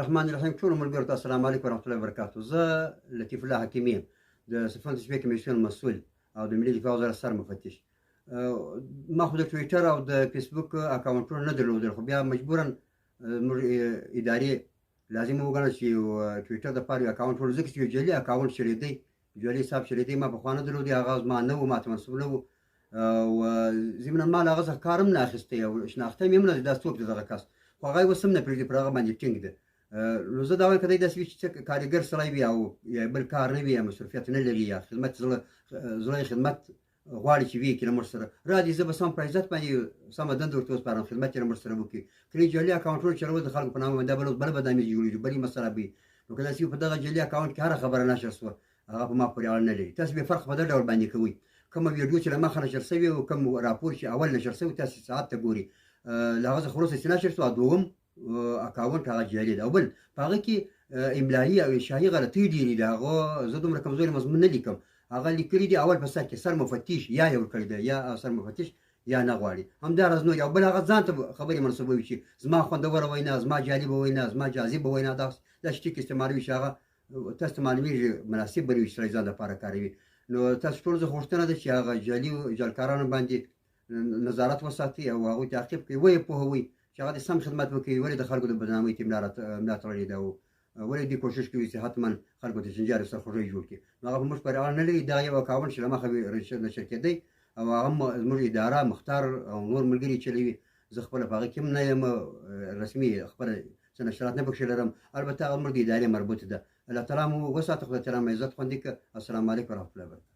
الرحمن الرحیم ټولو ملګرو ته السلام علیکم ورحمۃ الله وبرکاتو. زه لطیف الله حکیمی یم، د صفوي تشبیه کمیسیون مسؤل او د ملي دفاع وزارت سر مفتش. ما خو د ټویټر او د فیسبوک اکاونټونه نه درلودل، خو بیا مجبورا زموږ ادارې لازم وګڼل چې یو ټویټر دپاره یو اکاونټ ولرو، ځکه چې یو جعلي اکاونټ چلېدی، جعلي حساب چلېدی. ما پخوا نه درلودی، هغه زما نه و، ماته منسوب نه و، او ضمنا ما له هغه څخه کار هم نه اخیستی او شناخته مې هم نه دی دا څوک دی دغه کس، خو هغه یې اوس هم نه پرېږدي، پر هغه باندې ټینګ دی. نو زه دا وایم که دی داسې وي چې کارګر سړی وي او یا بل کار نه وي یا مصروفیت نه لري یا خدمت زړه یې خدمت غواړي چې وي کړي موږ سره راځي، زه به سم په عزت باندې سمه دنده ورته وسپارم، خدمت یې موږ سره وکړي. که نه جعلي اکاونټونه چلول د خلکو په نامه باندې بله بدنامي جوړېږي، بلې مسله وي. نو که داسې وي په دغه جعلي اکاونټ کې هره خبره نشر شوه، هغه په ما پورې اړه نه لري. تاسو بې فرق په دغه ډول باندې کوئ، کومه ویډیو چې له مخه نشر شوې او کوم راپور چې اول نشر شوی تاسې ساعت ته ګوري، له هغه څخه وروسته چې نشر شو دوم اکاونټ هغه جعلي ده، او بل په هغه کې املایي او انشايي غلطۍ ډېرې دي. هغه زه دومره کمزوري مضمون نه لیکم، هغه لیکلي دي اول په سر کې سر مفتش یا یې ورکړی دی یا سر مفتش یا نه غواړي، همداراز نور. او بل هغه ځان ته خبرې منسوبوي چې زما خوندوره وینا، زما جالبه وینا، زما جاذبه وینا، داسې ټکي استعمالوي چې هغه تاسو ته معلومېږي مناسب به نه وي چې سړی ځان دپاره کاروي. نو تاسو ټولو څخه غوښتنه ده چې هغه جعلي جعلکارانو باندې نظارت وساتئ او هغوی تعقیب کړئ، ویې پوهوئ چې هغه د سم خدمت وکړي، ولې د خلکو د بدنامۍ ته ملا تړلې ده، او ولې دوی کوشش کوي چې حتما خلکو ته جنجال او سرخوږی جوړ کړي. نو هغه په موږ پورې اړه نه لري. دا یو اکاونټ چې له مخه نشر کېدی او هغه زموږ اداره مختار او نور ملګري چلوي، زه خپله په هغه کې هم نه یم رسمي، خپله څه نشرات نه پکښې لرم. البته هغه زموږ د ادارې مربوط ده. الله تعالی مو وساته، خدای تعالی مو عزت خوندي کړه. السلام علیکم ورحمت الله وبرکاتو.